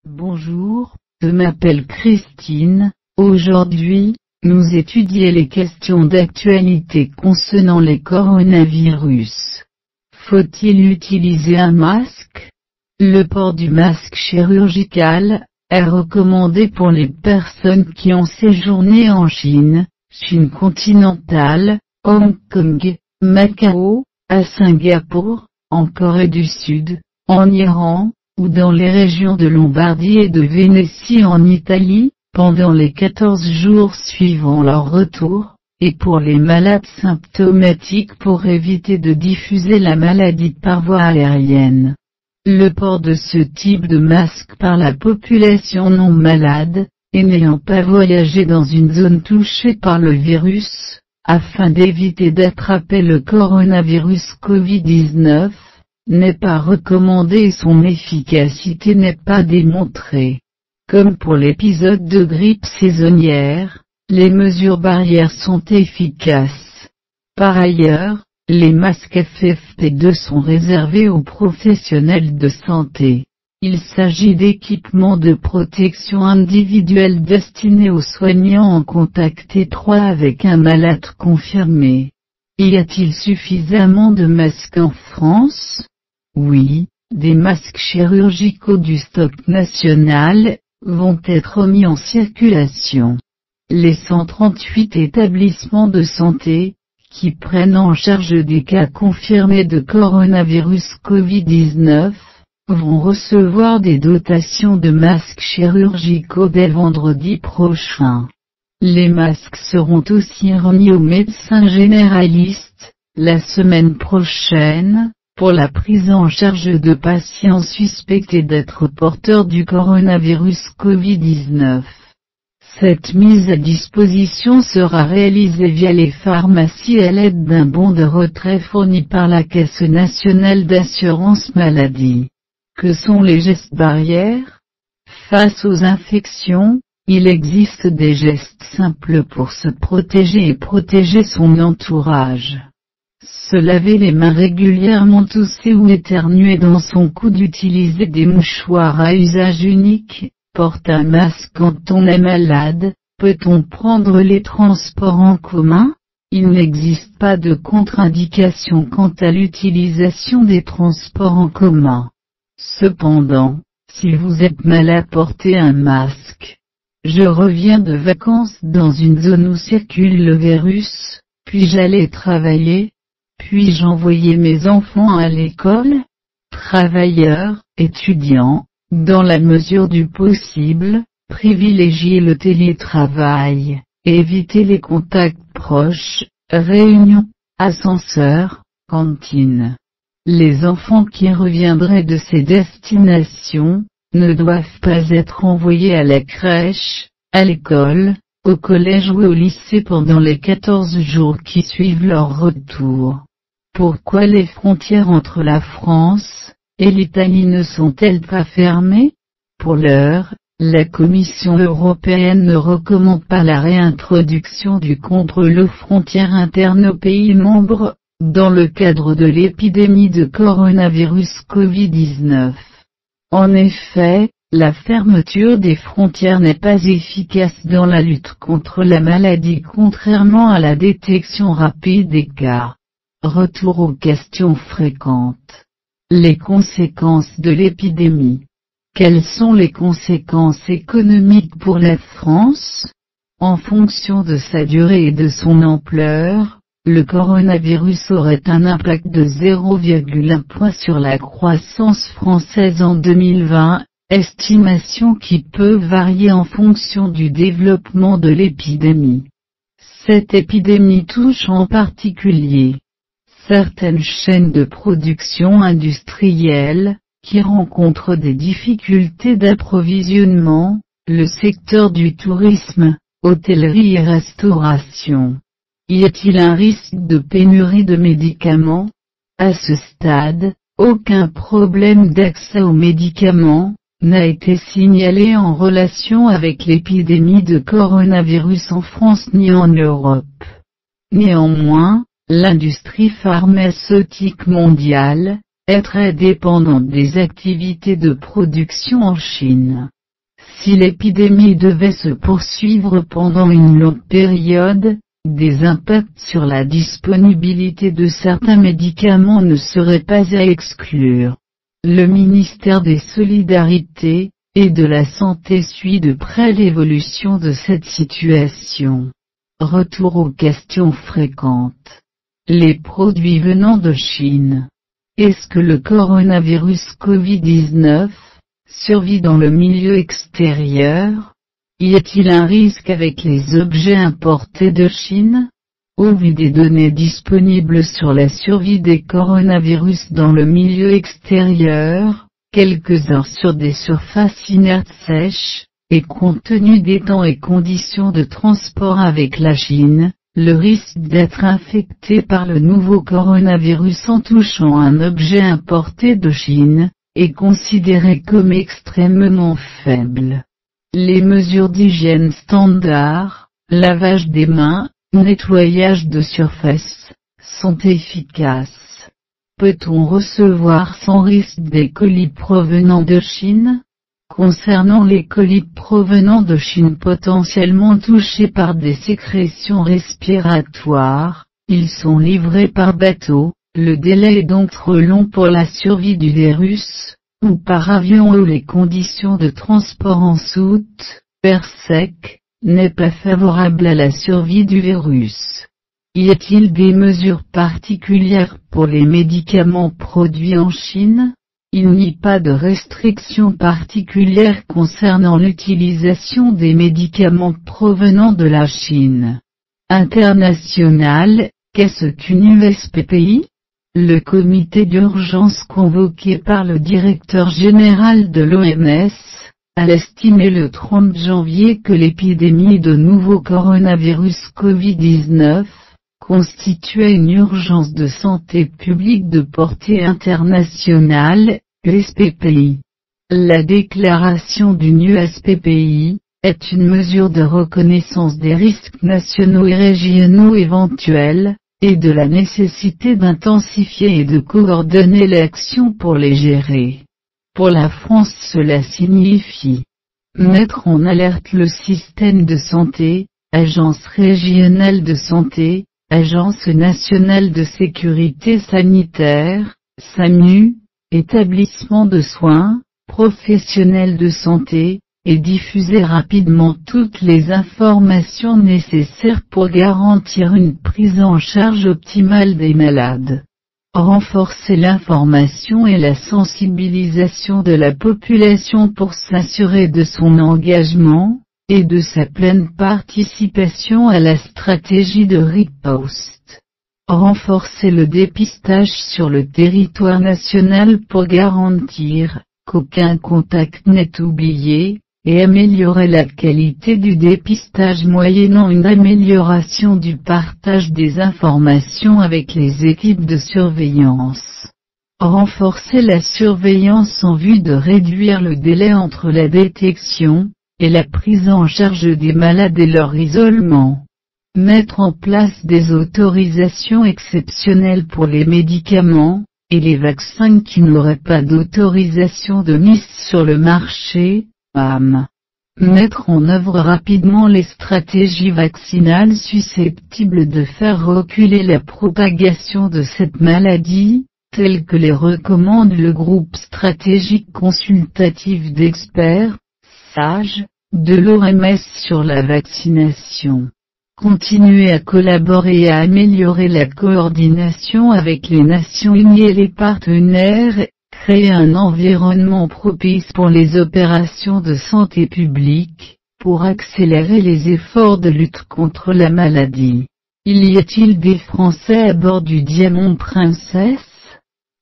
Bonjour, je m'appelle Christine. Aujourd'hui, nous étudions les questions d'actualité concernant les coronavirus. Faut-il utiliser un masque? Le port du masque chirurgical est recommandé pour les personnes qui ont séjourné en Chine, Chine continentale, Hong Kong, Macao, à Singapour, en Corée du Sud, en Iran, ou dans les régions de Lombardie et de Vénétie en Italie, pendant les 14 jours suivant leur retour, et pour les malades symptomatiques pour éviter de diffuser la maladie par voie aérienne. Le port de ce type de masque par la population non malade, et n'ayant pas voyagé dans une zone touchée par le virus, afin d'éviter d'attraper le coronavirus Covid-19, n'est pas recommandé et son efficacité n'est pas démontrée. Comme pour l'épisode de grippe saisonnière, les mesures barrières sont efficaces. Par ailleurs, les masques FFP2 sont réservés aux professionnels de santé. Il s'agit d'équipements de protection individuelle destinés aux soignants en contact étroit avec un malade confirmé. Y a-t-il suffisamment de masques en France? Oui, des masques chirurgicaux du stock national vont être mis en circulation. Les 138 établissements de santé, qui prennent en charge des cas confirmés de coronavirus Covid-19, vont recevoir des dotations de masques chirurgicaux dès vendredi prochain. Les masques seront aussi remis aux médecins généralistes, la semaine prochaine, pour la prise en charge de patients suspectés d'être porteurs du coronavirus Covid-19. Cette mise à disposition sera réalisée via les pharmacies à l'aide d'un bon de retrait fourni par la Caisse nationale d'assurance maladie. Que sont les gestes barrières? Face aux infections, il existe des gestes simples pour se protéger et protéger son entourage. Se laver les mains régulièrement, tousser ou éternuer dans son coude, utiliser des mouchoirs à usage unique, porte un masque quand on est malade. Peut-on prendre les transports en commun? Il n'existe pas de contre-indication quant à l'utilisation des transports en commun. Cependant, si vous êtes malade, portez un masque. Je reviens de vacances dans une zone où circule le virus, puis j'allais travailler. Puis-je envoyer mes enfants à l'école? Travailleurs, étudiants, dans la mesure du possible, privilégiez le télétravail, évitez les contacts proches, réunions, ascenseurs, cantines. Les enfants qui reviendraient de ces destinations, ne doivent pas être envoyés à la crèche, à l'école, au collège ou au lycée pendant les 14 jours qui suivent leur retour. Pourquoi les frontières entre la France et l'Italie ne sont-elles pas fermées? Pour l'heure, la Commission européenne ne recommande pas la réintroduction du contrôle aux frontières internes aux pays membres, dans le cadre de l'épidémie de coronavirus Covid-19. En effet, la fermeture des frontières n'est pas efficace dans la lutte contre la maladie, contrairement à la détection rapide des cas. Retour aux questions fréquentes. Les conséquences de l'épidémie. Quelles sont les conséquences économiques pour la France? En fonction de sa durée et de son ampleur, le coronavirus aurait un impact de 0,1 point sur la croissance française en 2020, estimation qui peut varier en fonction du développement de l'épidémie. Cette épidémie touche en particulier certaines chaînes de production industrielle, qui rencontrent des difficultés d'approvisionnement, le secteur du tourisme, hôtellerie et restauration. Y a-t-il un risque de pénurie de médicaments? À ce stade, aucun problème d'accès aux médicaments n'a été signalé en relation avec l'épidémie de coronavirus en France ni en Europe. Néanmoins, l'industrie pharmaceutique mondiale, est très dépendante des activités de production en Chine. Si l'épidémie devait se poursuivre pendant une longue période, des impacts sur la disponibilité de certains médicaments ne seraient pas à exclure. Le ministère des Solidarités et de la Santé suit de près l'évolution de cette situation. Retour aux questions fréquentes. Les produits venant de Chine. Est-ce que le coronavirus Covid-19 survit dans le milieu extérieur? Y a-t-il un risque avec les objets importés de Chine? Au vu des données disponibles sur la survie des coronavirus dans le milieu extérieur, quelques heures sur des surfaces inertes sèches, et compte tenu des temps et conditions de transport avec la Chine, le risque d'être infecté par le nouveau coronavirus en touchant un objet importé de Chine, est considéré comme extrêmement faible. Les mesures d'hygiène standard, lavage des mains, nettoyage de surface, sont efficaces. Peut-on recevoir sans risque des colis provenant de Chine? Concernant les colis provenant de Chine potentiellement touchés par des sécrétions respiratoires, ils sont livrés par bateau, le délai est donc trop long pour la survie du virus, ou par avion où les conditions de transport en soute, air sec, n'est pas favorable à la survie du virus. Y a-t-il des mesures particulières pour les médicaments produits en Chine? Il n'y a pas de restrictions particulières concernant l'utilisation des médicaments provenant de la Chine. International, qu'est-ce qu'une USPPI? Le comité d'urgence convoqué par le directeur général de l'OMS, a estimé le 30 janvier que l'épidémie de nouveau coronavirus Covid-19 constituait une urgence de santé publique de portée internationale, USPPI. La déclaration d'une USPPI est une mesure de reconnaissance des risques nationaux et régionaux éventuels, et de la nécessité d'intensifier et de coordonner l'action pour les gérer. Pour la France, cela signifie mettre en alerte le système de santé, agence régionale de santé, agence nationale de sécurité sanitaire, SAMU, établissement de soins, professionnels de santé, et diffuser rapidement toutes les informations nécessaires pour garantir une prise en charge optimale des malades. Renforcer l'information et la sensibilisation de la population pour s'assurer de son engagement, et de sa pleine participation à la stratégie de riposte. Renforcer le dépistage sur le territoire national pour garantir qu'aucun contact n'est oublié, et améliorer la qualité du dépistage moyennant une amélioration du partage des informations avec les équipes de surveillance. Renforcer la surveillance en vue de réduire le délai entre la détection et la prise en charge des malades et leur isolement. Mettre en place des autorisations exceptionnelles pour les médicaments et les vaccins qui n'auraient pas d'autorisation de mise sur le marché. Mettre en œuvre rapidement les stratégies vaccinales susceptibles de faire reculer la propagation de cette maladie, telles que les recommande le groupe stratégique consultatif d'experts, SAGE, de l'OMS sur la vaccination. Continuer à collaborer et à améliorer la coordination avec les Nations Unies et les partenaires, créer un environnement propice pour les opérations de santé publique, pour accélérer les efforts de lutte contre la maladie. Y a-t-il des Français à bord du Diamond Princess?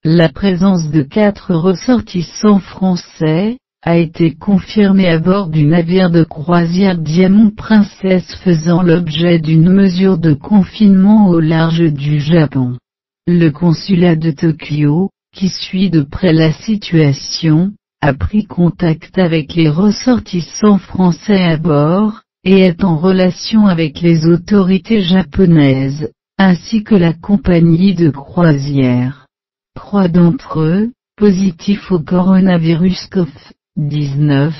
La présence de 4 ressortissants français a été confirmée à bord du navire de croisière Diamond Princess faisant l'objet d'une mesure de confinement au large du Japon. Le consulat de Tokyo, qui suit de près la situation, a pris contact avec les ressortissants français à bord, et est en relation avec les autorités japonaises, ainsi que la compagnie de croisière. 3 d'entre eux, positifs au coronavirus Covid-19,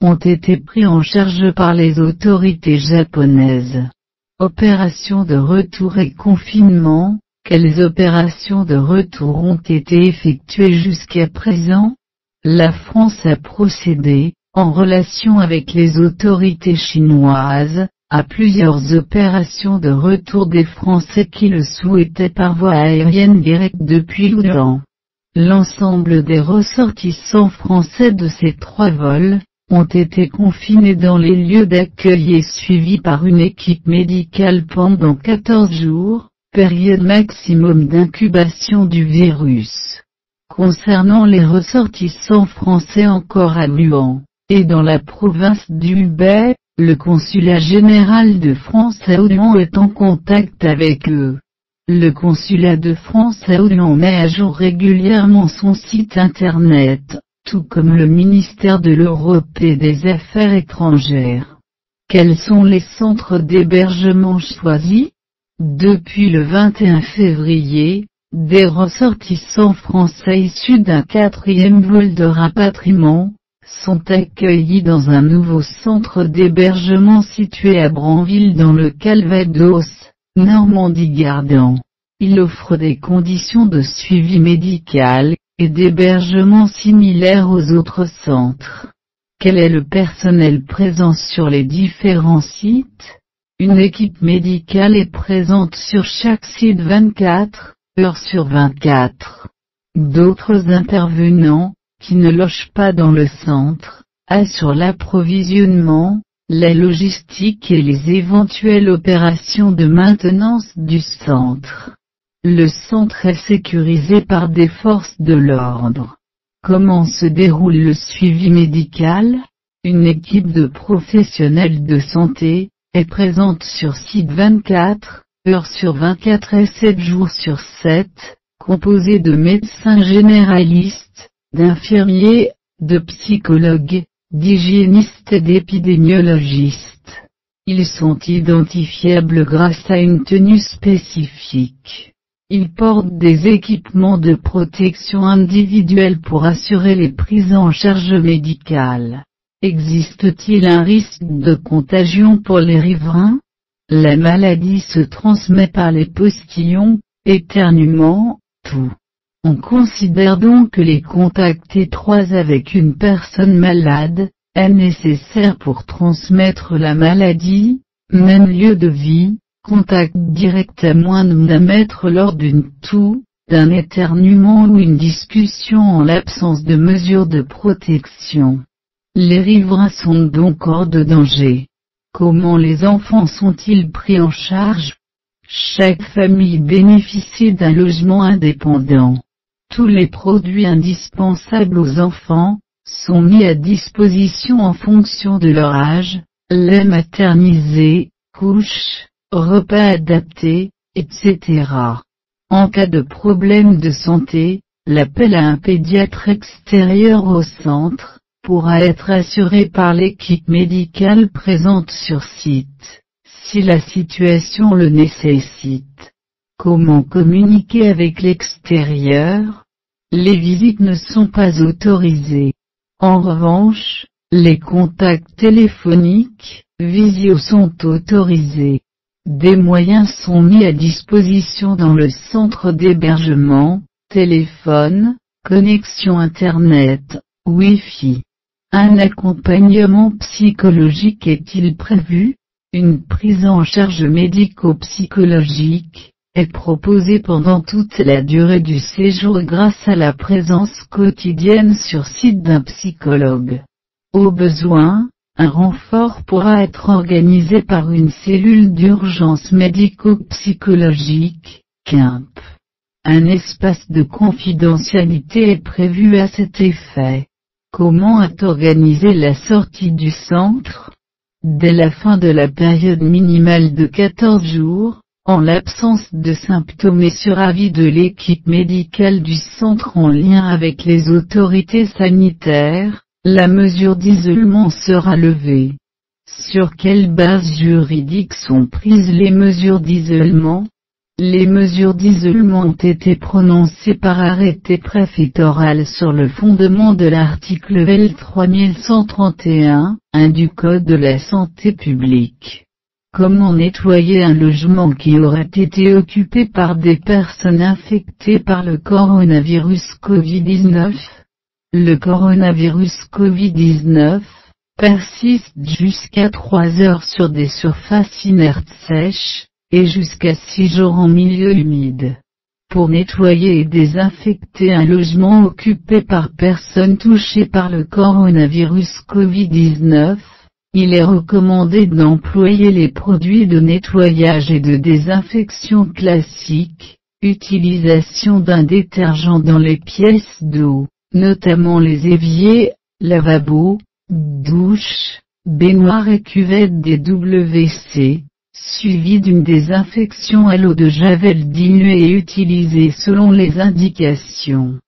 ont été pris en charge par les autorités japonaises. Opération de retour et confinement. Quelles opérations de retour ont été effectuées jusqu'à présent? La France a procédé, en relation avec les autorités chinoises, à plusieurs opérations de retour des Français qui le souhaitaient par voie aérienne directe depuis longtemps. L'ensemble des ressortissants français de ces 3 vols, ont été confinés dans les lieux d'accueil et suivis par une équipe médicale pendant 14 jours, période maximum d'incubation du virus. Concernant les ressortissants français encore à Luan, et dans la province du Hubei, le consulat général de France à Luan est en contact avec eux. Le consulat de France à Luan met à jour régulièrement son site internet, tout comme le ministère de l'Europe et des Affaires étrangères. Quels sont les centres d'hébergement choisis? Depuis le 21 février, des ressortissants français issus d'un 4e vol de rapatriement, sont accueillis dans un nouveau centre d'hébergement situé à Branville dans le Calvados, Normandie-Gardan. Il offre des conditions de suivi médical, et d'hébergement similaires aux autres centres. Quel est le personnel présent sur les différents sites? Une équipe médicale est présente sur chaque site 24 heures sur 24. D'autres intervenants, qui ne logent pas dans le centre, assurent l'approvisionnement, la logistique et les éventuelles opérations de maintenance du centre. Le centre est sécurisé par des forces de l'ordre. Comment se déroule le suivi médical? Une équipe de professionnels de santé, est présente sur site 24 heures sur 24 et 7 jours sur 7, composée de médecins généralistes, d'infirmiers, de psychologues, d'hygiénistes et d'épidémiologistes. Ils sont identifiables grâce à une tenue spécifique. Ils portent des équipements de protection individuelle pour assurer les prises en charge médicales. Existe-t-il un risque de contagion pour les riverains? La maladie se transmet par les postillons, éternuements, toux. On considère donc que les contacts étroits avec une personne malade, est nécessaire pour transmettre la maladie, même lieu de vie. Contact direct à moins d'1 mètre lors d'une toux, d'un éternuement ou une discussion en l'absence de mesures de protection. Les riverains sont donc hors de danger. Comment les enfants sont-ils pris en charge? Chaque famille bénéficie d'un logement indépendant. Tous les produits indispensables aux enfants, sont mis à disposition en fonction de leur âge, lait maternisé, couches, repas adaptés, etc. En cas de problème de santé, l'appel à un pédiatre extérieur au centre, pourra être assuré par l'équipe médicale présente sur site, si la situation le nécessite. Comment communiquer avec l'extérieur? Les visites ne sont pas autorisées. En revanche, les contacts téléphoniques, visio sont autorisés. Des moyens sont mis à disposition dans le centre d'hébergement, téléphone, connexion Internet, Wi-Fi. Un accompagnement psychologique est-il prévu? Une prise en charge médico-psychologique est proposée pendant toute la durée du séjour grâce à la présence quotidienne sur site d'un psychologue. Au besoin, un renfort pourra être organisé par une cellule d'urgence médico-psychologique, CUMP. Un espace de confidentialité est prévu à cet effet. Comment est organisée la sortie du centre? Dès la fin de la période minimale de 14 jours, en l'absence de symptômes et sur avis de l'équipe médicale du centre en lien avec les autorités sanitaires, la mesure d'isolement sera levée. Sur quelle base juridique sont prises les mesures d'isolement? Les mesures d'isolement ont été prononcées par arrêté préfectoral sur le fondement de l'article L 3131-1 du Code de la santé publique. Comment nettoyer un logement qui aurait été occupé par des personnes infectées par le coronavirus Covid-19? Le coronavirus Covid-19 persiste jusqu'à 3 heures sur des surfaces inertes sèches, et jusqu'à 6 jours en milieu humide. Pour nettoyer et désinfecter un logement occupé par personnes touchées par le coronavirus Covid-19, il est recommandé d'employer les produits de nettoyage et de désinfection classiques, utilisation d'un détergent dans les pièces d'eau, notamment les éviers, lavabos, douches, baignoires et cuvettes des WC, suivi d'une désinfection à l'eau de javel diluée et utilisée selon les indications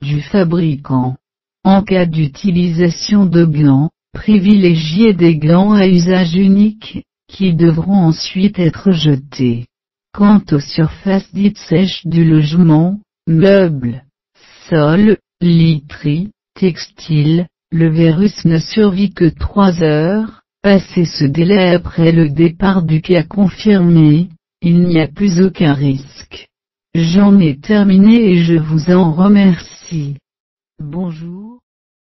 du fabricant. En cas d'utilisation de gants, privilégiez des gants à usage unique, qui devront ensuite être jetés. Quant aux surfaces dites sèches du logement, meubles, sols, literie, textiles, le virus ne survit que 3 heures. Passé ce délai après le départ du cas confirmé, il n'y a plus aucun risque. J'en ai terminé et je vous en remercie. Bonjour.